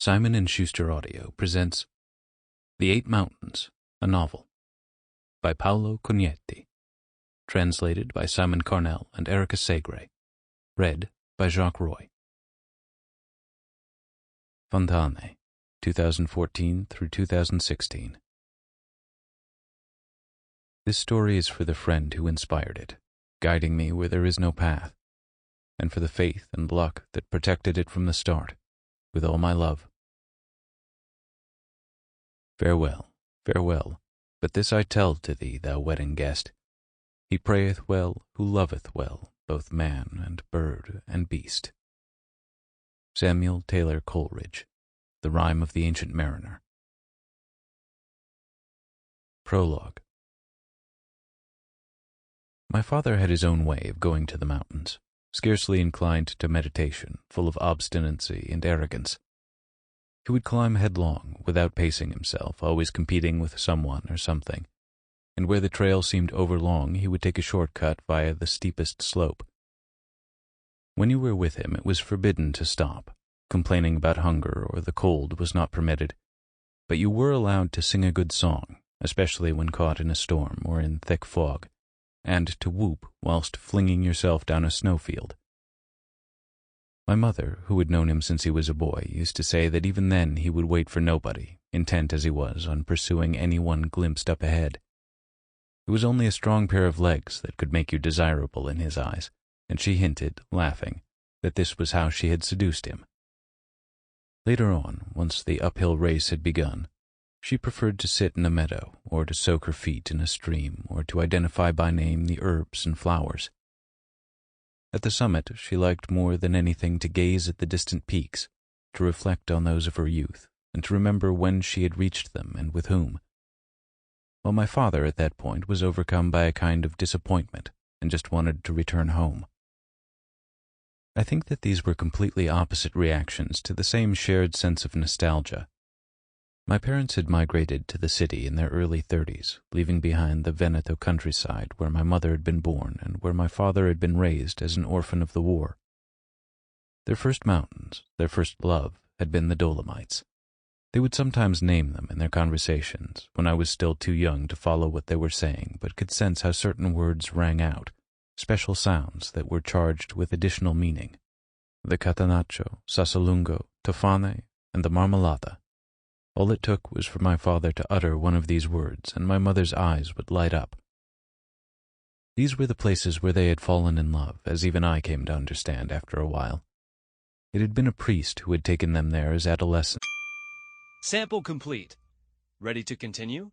Simon & Schuster Audio presents The Eight Mountains, a novel, by Paolo Cognetti, translated by Simon Carnell and Erica Segre, read by Jacques Roy. Fontane, 2014 through 2016. This story is for the friend who inspired it, guiding me where there is no path, and for the faith and luck that protected it from the start, with all my love. Farewell, farewell, but this I tell to thee, thou wedding guest. He prayeth well who loveth well both man and bird and beast. Samuel Taylor Coleridge, The Rime of the Ancient Mariner. Prologue. My father had his own way of going to the mountains, scarcely inclined to meditation, full of obstinacy and arrogance. He would climb headlong, without pacing himself, always competing with someone or something, and where the trail seemed overlong he would take a short cut via the steepest slope. When you were with him it was forbidden to stop. Complaining about hunger or the cold was not permitted, but you were allowed to sing a good song, especially when caught in a storm or in thick fog, and to whoop whilst flinging yourself down a snowfield. My mother, who had known him since he was a boy, used to say that even then he would wait for nobody, intent as he was on pursuing any one glimpsed up ahead. It was only a strong pair of legs that could make you desirable in his eyes, and she hinted, laughing, that this was how she had seduced him. Later on, once the uphill race had begun, she preferred to sit in a meadow, or to soak her feet in a stream, or to identify by name the herbs and flowers. At the summit, she liked more than anything to gaze at the distant peaks, to reflect on those of her youth, and to remember when she had reached them and with whom. While my father at that point was overcome by a kind of disappointment and just wanted to return home. I think that these were completely opposite reactions to the same shared sense of nostalgia. My parents had migrated to the city in their early 30s, leaving behind the Veneto countryside where my mother had been born and where my father had been raised as an orphan of the war. Their first mountains, their first love, had been the Dolomites. They would sometimes name them in their conversations, when I was still too young to follow what they were saying, but could sense how certain words rang out, special sounds that were charged with additional meaning. The Catenaccio, Sassalungo, Tofane, and the Marmolata. All it took was for my father to utter one of these words, and my mother's eyes would light up. These were the places where they had fallen in love, as even I came to understand after a while. It had been a priest who had taken them there as adolescents. Sample complete. Ready to continue?